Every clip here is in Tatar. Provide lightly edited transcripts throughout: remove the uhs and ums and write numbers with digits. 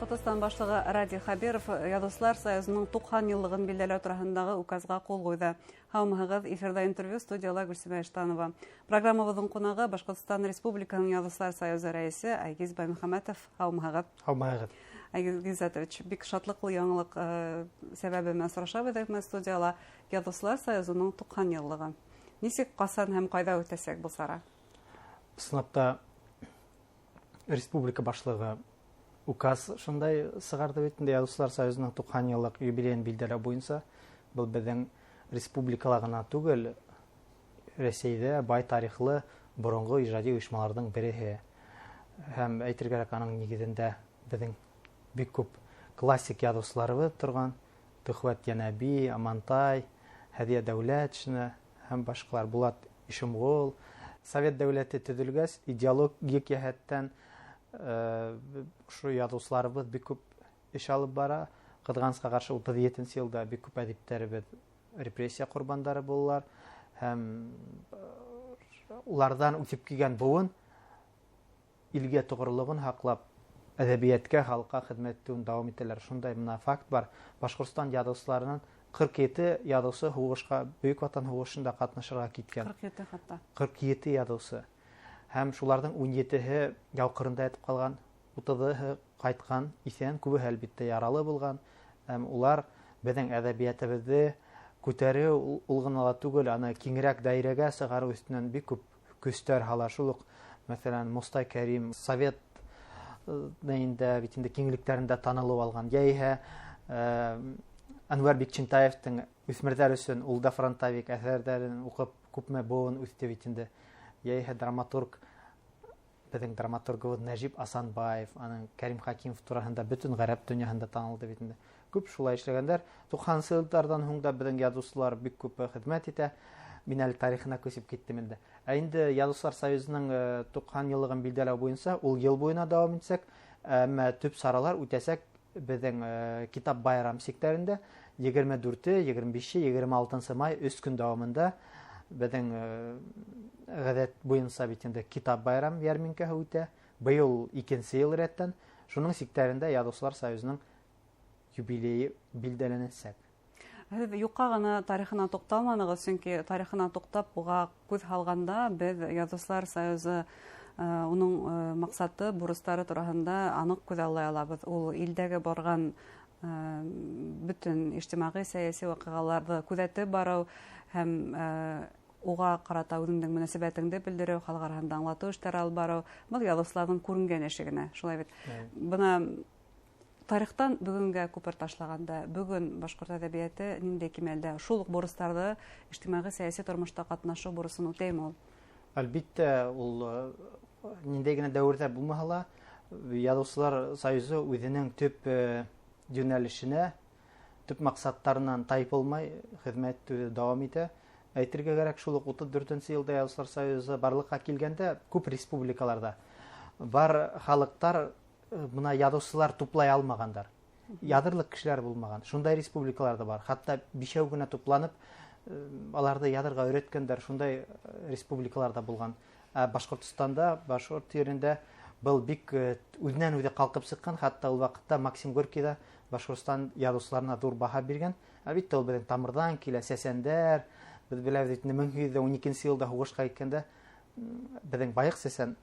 Башкортостан башлыгы Ради Хабиров Язучылар союзының 90 еллыгын билдәләү турысындагы указга кул куйды. Һаумыгыз, эфирда интервью, студияла Гөлсемә Эштанова. Программабызның кунагы Башкортстан Республиканың Язучылар союзы рәисе Айгиз Баймөхәмәтов. Һаумыгыз. Һаумыгыз. Айгиз Гиззатович, бик шатлыклы яңалык сәбәбе менән сорашабыз студияла Язучылар союзының 90 еллыгы. Ничек, касан һәм кайда үтәсәк бу сара? Сынапта республика башлыгы указ шундай сыгарды бит инде Язучылар союзының 90 еллык юбилейын билдәләү буенча. Бу безнең республикала гына түгел, Рәсәйдә бай тарихлы борынгы иҗади оешмаларның бере. Һәм әйтергә кирәк, аның нигезендә безнең бик күп классик язучыларыбыз торган. Төхвәт Янәби, Амантай, Һәдия Дәүләтшина һәм башкалар. Булат Ишемгол. Совет дәүләте төзелгәч, идеологик яһәттән шу язучыларыбыз бик күп эш алып бара. Кызганычка каршы 37 елда бик күп әдипләребез репрессия курбандары булалар. Һәм улардан үтеп килгән буын илгә тугрылыгын хаклап, әдәбиятка, халыкка хезмәт итүен дәвам итәләр. Шундай мына факт бар. Башкортстан язучыларының 47 язучысы хугышка, Бөек Ватан хугышында катнашырга киткән. 47 хатта. 47 язучысы. Һәм шуларның 17-һе яу кырында ятып калган, 30-һы кайткан, исән, күбе әлбәттә яралы булган. Һәм улар безнең әдәбиятыбызны күтәрү ул гына түгел, аны киңрәк даирәгә чыгару өстеннән бик күп көстәр һала. Шул ук, мәсәлән, Мостай Кәрим Совет нәйендә бит инде киңлекләрендә танылып алган. Яисә Әнвәр Бикчентаевтың үсмерләр өчен Улда фронтовик әсәрләрен укып күпме буын үсте бит инде. Яисә драматург, безнең драматургыбыз Нәҗип Асанбаев, аның Кәрим Хакимов турында бөтен гарәп дөньясында танылды бит инде. Күп шулай эшләгәннәр. 90 еллардан һуң да безнең язучылар бик күп хезмәт итә. Мин әле тарихына күсеп киттем инде. Инде Язучылар союзының 90 еллыгын билдәләү буенча ул ел буена дәвам итсәк, әмма төп саралар үтәсәк безнең китап байрам сектәрендә 24, 25, 26 май 3 көн дәвамында безнең гадәт буенча бит инде китап байрам ярминкәһе үтә. Быел 2нче ел рәттән шуның сектәрендә Язучылар союзының юбилее билдәләнәсәк. Юкка гына тарихына тукталманыгыз, чөнки тарихына туктап буга күз һалганда без Язучылар союзы уның максаты, бурыстары турында анык күз аллай алабыз. Ул илдәге барган бөтен иҗтимагый сәяси вакыйгаларны күзәтеп бару һәм уга карата үзеңнең мөнәсәбәтеңне белдерү, халык арасында аңлату эшләре алып бару, бу язучыларның күренгән эше генә. Шулай бит. Буны тарихтан бүгенгә күпер ташлаганда, бүген башкорт әдәбияты нинди кимәлдә шул ук бурыстарды иҗтимагый сәяси тормышта катнашу бурысын үтәйме ул? Әлбәттә, ул нинди генә дәврдә булмаһа, Язучылар союзы үзенең төп юнәлешенә, төп максаттарыннан тайпылмай хезмәт дәвам итә. Әйтергә кирәк, шул ук 34нче елда Язучылар союзы барлыкка килгәндә күп республикаларда бар халыктар мына язучылар туплай алмагандар. Ядырлык кешеләр булмаган. Шундай республикаларда бар. Хатта бишәү генә тупланып, аларды ядырга өйрәткәндәр, шундай республикаларда булган. Башкортстанда, Башкорт yerендә был бик үзеннән үзе калкып чыккан. Хатта ул вакытта Максим Горький да Башкортстан язучыларына зур баһа биргән. Әлбәттә, ул безнең тамырдан килә, сәсәндәр. Без беләбез, 1912 елда хугышка киткәндә безнең Байык сәсән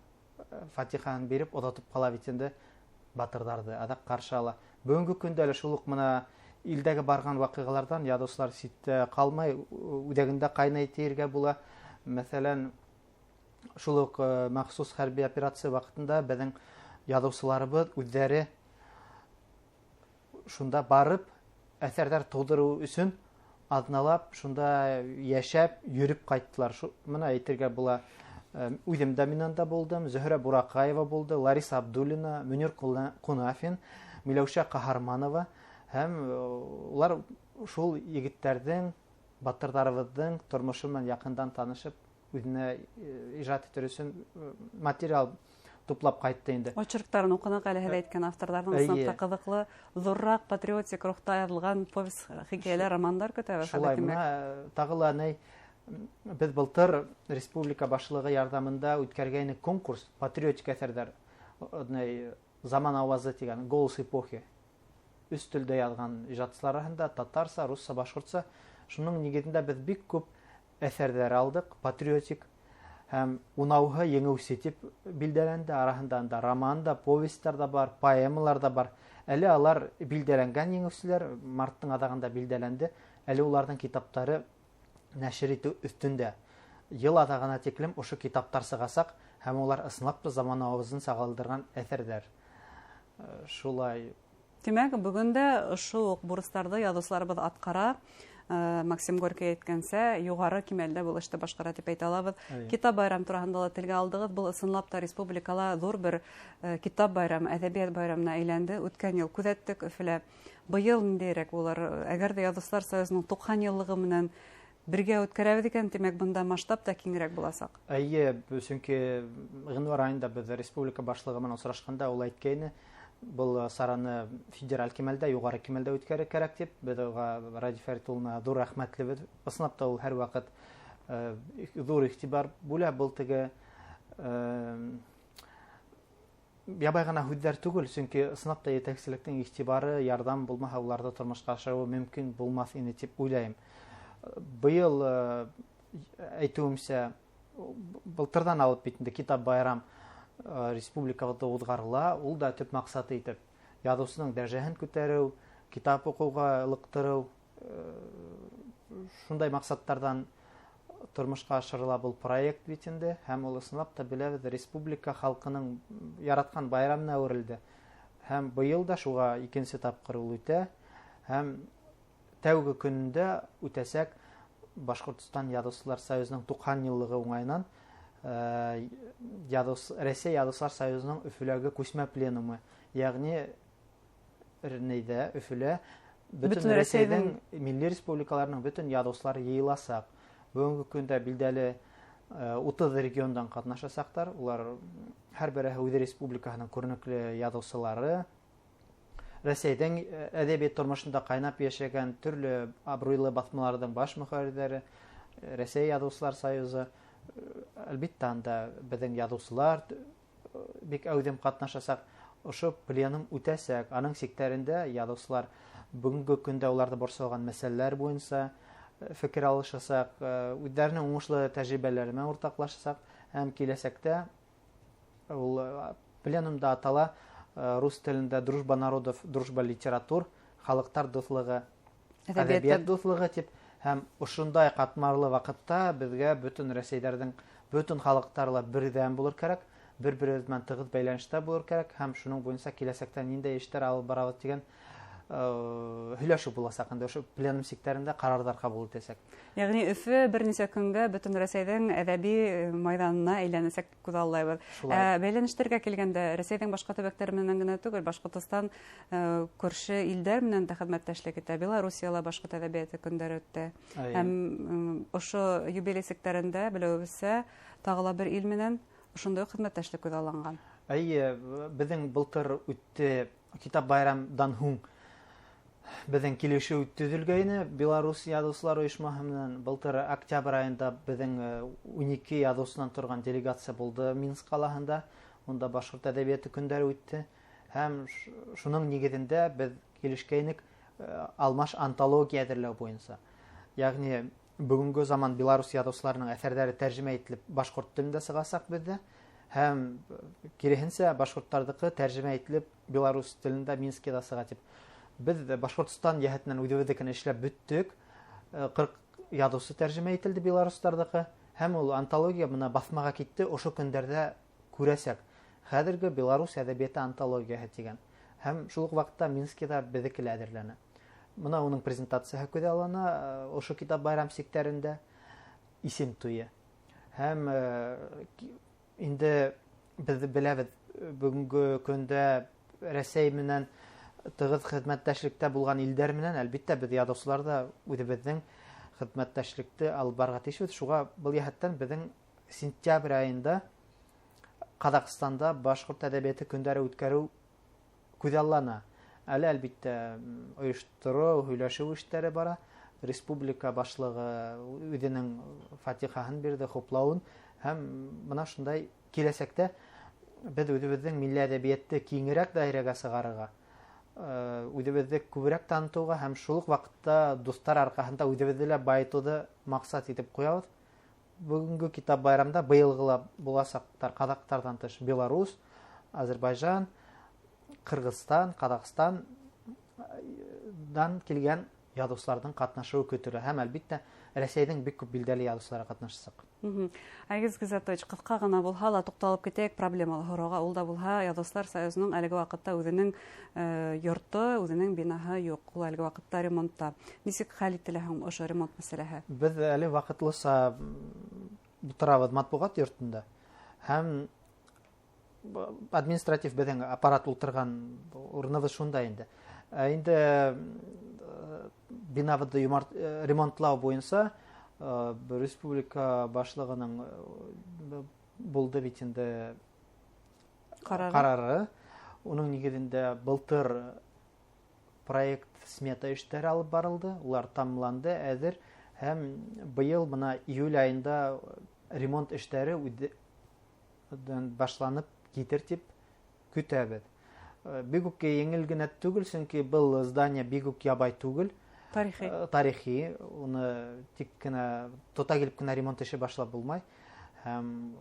Фатиханы биреп, оҙатып кала бит инде батырҙарҙы, аҙаҡ ҡаршы ала. Бөгөнгө көндә лә шул уҡ мына илдәге барған ваҡиғаларҙан язучылар ситтә ҡалмай, үҙәгендә ҡайнай тиергә була. Мәҫәлән, шул уҡ махсус хәрби операция ваҡытында беҙҙең язучыларыбыҙ үҙҙәре шунда барып, әҫәрҙәр тыуҙырыу өсөн аҙналап, шунда йәшәп, йөрөп ҡайттылар. Мына әйтергә була. Үҙем дә мин анда булдым, Зөһрә Буракаева булды, Лариса Абдуллина, Мөнир Ҡунафин, Миләүшә Ҡаһарманова һәм улар шул егеттәрҙең, батырҙарыбыҙҙың тормошо менән яҡындан танышып, үҙенә ижад итер өсөн материал туплап ҡайтты инде. Очерктарын уҡыныҡ әле һеҙ әйткән авторҙарҙың сынапта ҡыҙыҡлы, ҙурыраҡ патриотик рухта яҙылған повесть, хикәйәләр, романдар көтәбеҙ. Шулай, тағы ла Без былтыр республика башлығы ярҙамында үткәргәйне конкурс патриотик әҫәрҙәр заман авазы дигән голос эпохи өс телдә язган иҗатчылар арасында татарса, русса, башкортса, шуның нигезендә без бик күп әсәрләр алдык, патриотик һәм унауһы еңеүсе дип билдәләнде. Арасында да роман да, повестьлар да бар, поэмалар да бар. Әле алар билдәләнгән еңеүчеләр, марттың адагында билдәләнде. Әле уларның китаплары нәшер итү өстендә. Ел адагына тиклем ошо китаптар сыгасак, һәм улар ысынлап заманыбызны сагалдырган әсәрләр. Шулай. Демәк, бүген дә ошо бурыстарды язучыларыбыз аткара. Максим Горький әйткәнсә, югары кимәлдә бу эште башкара дип әйтә алабыз. Китап байрам турында да телгә алдыгыз. Бу ысынлап та республикала зур бер китап байрамы, әдәбият байрамына әйләнде. Үткән ел күзәттек Өфөлә. Быел ниндәйрәк булыр? Әгәр дә Язучылар союзының 90 еллыгы менән бергә үткәрәбез икән, демәк, бунда масштаб та киңрәк буласак. Әйе, чөнки гыйнвар айында без республика башлыгы менән очрашканда ул әйткәйне, бұл сараны федераль кимәлдә, югары кимәлдә үткәрергә кирәк дип, без Ради Фәритуллина зур рәхмәтлебез. Ысынлап та ул һәр вакыт зур игътибар бүлә. Был теге ябай гына һүзләр түгел, чөнки ысынлап та җитәкчелектең игътибары, ярдәм булмаса, уларда тормышка ашыру мөмкин булмас иде дип уйлыйм. Быел әйтүемчә, былтырдан алып бит инде китап байрам республикабызда узгарыла. Ул да төп максаты итеп язучының дәрәҗәһен күтәрү, китап укуга ылыктыру, шундай максаттардан тормышка ашырыла бул проект бит инде. Һәм ул ысынлап та беләбез, республика халкының яраткан байрамына әверелде. Һәм быел да шуга икенче тапкыр ул үтә. Һәм тәүге көндә үтәсәк Башкортстан Язучылар союзының 90 еллыгы уңайнан Рәсәй Язучылар союзының Өфөләге күчмә пленумы, ягъни Өфөлә бөтен Рәсәйнең милли республикаларының бөтен язучылары йыеласак, бүгенге көндә билдәле 30 региондан катнашасактар. Улар һәрбере үз республикаһының күренекле язучылары. Рәсәйдән әдәбият тормышында кайнап яшәгән төрле абруйлы басмаларның баш мөхәррирләре, Рәсәй Язучылар союзы, әлбәттә анда безнең язучылар бик әүдем катнашасак, ошо пленум үтәсәк, аның сектәрендә язучылар бүгенге көндә уларда борсалган мәсьәләләр буенча фикер алышасак, үзләренең уңышлы тәҗрибәләре белән уртаклашасак, һәм киләсәктә ул пленумда атала рус телендә дружба народов, дружба литератур, халыктар дуслыгы, әдәбият дуслыгы дип. Һәм ошондай катмарлы вакытта безгә бөтен Рәсәйдәрнең бөтен халыктарла бердәм булыр кирәк, бер-беребез белән тыгыз бәйләнештә булыр кирәк, һәм шуның буенча киләсәктә ниндәй эшләр алып барабыз дигән һөйләшү буласак, инде ошо пленум секторында карарлар кабул итәсәк. Ягъни Өфө берничә көнгә бөтен Рәсәйнең әдәби майданына әйләнәсәк күзаллайбыз. Бәйләнештәргә килгәндә Рәсәйнең башка төбәкләре менән генә түгел, Башкортстан күрше илләр менән дә хезмәттәшлек итә. Белоруссиялә башкорт әдәбияты көндәре үтте. Һәм ошо юбилей секторында беләбезсә, тагыла бер ил менән ошондый хезмәттәшлек күзалланган. Әйе, безнең былтыр үтте китап байрамдан һуң безнең килешү төзелгәйне Беларусь язучылар оешмаһы менән. Былтыр октябрь айында безнең 12 язучыдан торган делегация булды Минск калаһында. Онда башкорт әдәбияты көндәре үтте. Һәм шуның нигезендә без килешкәйнек алмаш антология әзерләү буенча. Ягъни бүгенге заман Беларусь язучыларының әсәрләре тәрҗемә ителеп башкорт телендә сыгасак бездә, һәм киресенчә башкортлардыкы тәрҗемә ителеп Беларусь телендә Минскида сыга дип. Без Башкортстан яһәтеннән үзебезнекен эшләп беттек. 40 язучы тәрҗемә ителде белоруслардыкы, һәм ул антология менә басмага китте. Ошо көндәрдә күрәсәк, хәзерге Беларусь әдәбияты антологияһы дигән. Һәм шул ук вакытта Минскида безнекеләр әзерләнә. Менә уның презентацияһы күзаллана ошо китап байрам секторында исем туе. Һәм инде без беләбез, бүгенге көндә Рәсәй менән тыгыз хезмәттәшлектә булган илдәр менән әлбәттә без язучылар да үзебезнең хезмәттәшлекте алып барырга тиешбез. Шуңа был яһәттән безнең сентябрь айында Казакстанда башкорт әдәбияты көндәре үткәрү күзаллана. Әле әлбәттә оештыру, һөйләшү эшләре бара. Республика башлыгы үзенең фатихаһын бирде, хуплавын, һәм менә шундай киләсәктә без үзебезнең милли әдәбиятты киңрәк даирәгә сыгарырга, үзебезне күбрәк танытуга һәм шул ук вакытта дуслар аркасында үзебезне баетуды максат итеп куябыз. Бүгенге китап байрамда быелгы буласактар казактардан тыш Беларусь, Азербайҗан, Кыргызстан, Казакстандан килгән язучыларның катнашуы көтелә һәм әлбәттә Рәсәйнең бик күп билдәле язучылары катнашсак. Айгиз Гизатович, кыска гына булса ла тукталып китәйек проблемалы һорауга. Ул да булса, Язучылар союзының әлеге вакытта үзенең йорты, үзенең бинаһы юк. Ул әлеге вакытта ремонтта. Ничек хәл ителә һәм ошо ремонт мәсьәләһе? Без әле вакытлыса утырабыз матбугат йортында һәм административ безнең аппарат утырган урыныбыз шунда инде. Инде бинабызды ремонтлау буенча республика башлыгының булды бит инде карары. Уның нигезендә былтыр проект смета эшләре алып барылды. Улар тамамланды, әзер һәм быел мына июль айында ремонт эшләре башланып китер дип көтәбез. Бик үк еңел генә түгел, чөнки был здание бик үк ябай түгел. Тарихи. Уны тик кенә тота килеп кенә ремонт эше башлап булмай. Һәм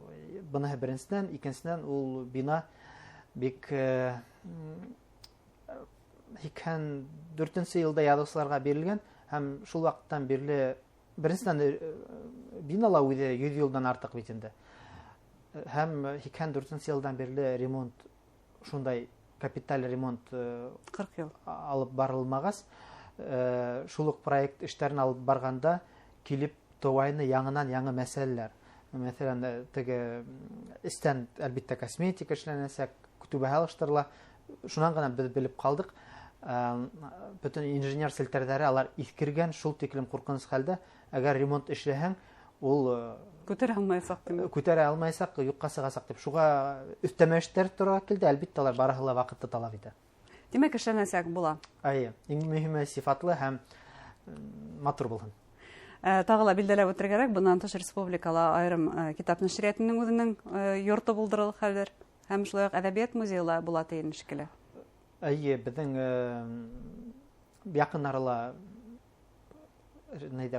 буны беренчедән, икенчедән ул бина бик 2004 елда язучыларга берилгән һәм шул вакыттан бирле беренчедән бинала үзе 100 елдан артык бит инде. Һәм 2004 елдан бирле ремонт, шундай капиталь ремонт 40 ел алып барылмагас, шул ук проект эшләрен алып барганда килеп товайны яңынан яңа мәсьәләләр. Мәсәлән, теге истән әлбәттә косметика эшләнәсәк, күтүбә алыштырыла. Шуннан гына без белеп калдык. Бөтен инженер селтәрләре алар искергән, шул тиклем куркыныч хәлдә. Әгәр ремонт эшләһәң, ул күтәрә алмайсак, юкка сыгасак дип. Шуга өстәмә эшләр туры килде. Әлбәттә алар барыһы ла вакытты талап итә. Димәк, эшләнәсәк була. Иң мөһиме сифатлы һәм матур булһын. Тагыла билдәләп үтергәрәк, буннан тыш республикала айрым китап нәшриятының үзенең йорты булдырылыр хәлдер. Һәм шулай ук әдәбият музейлары була тиен шикелле. Безнең якын арала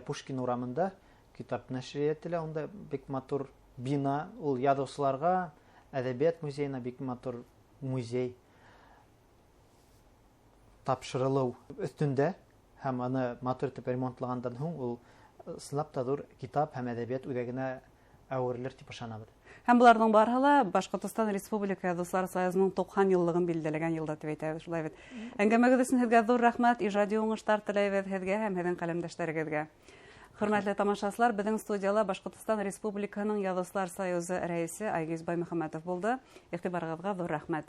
Пушкин урамында китап нәшрияте, онда бик матур бина, ул язучыларга, әдәбият музеена бик матур музей тапшырылу өстендә һәм аны матур итеп ремонтлагандан һуң ул сынап та зур китап һәм әдәбият үзәгенә әверелер дип ышанабыз. Һәм буларның барыһы Башкортстан Республика Язучылар союзының 90 еллыгын билдәләгән елда дип әйтәбез. Шулай бит. Әңгәмәгез өчен сезгә зур рәхмәт, иҗади уңышлар теләйбез сезгә һәм сезнең каләмдәшләрегезгә. Хөрмәтле тамашачылар, безнең студиялә Башкортстан Республиканың Язучылар союзы рәисе Айгиз Баймөхәммәтов булды. Игътибарыгызга зур рәхмәт.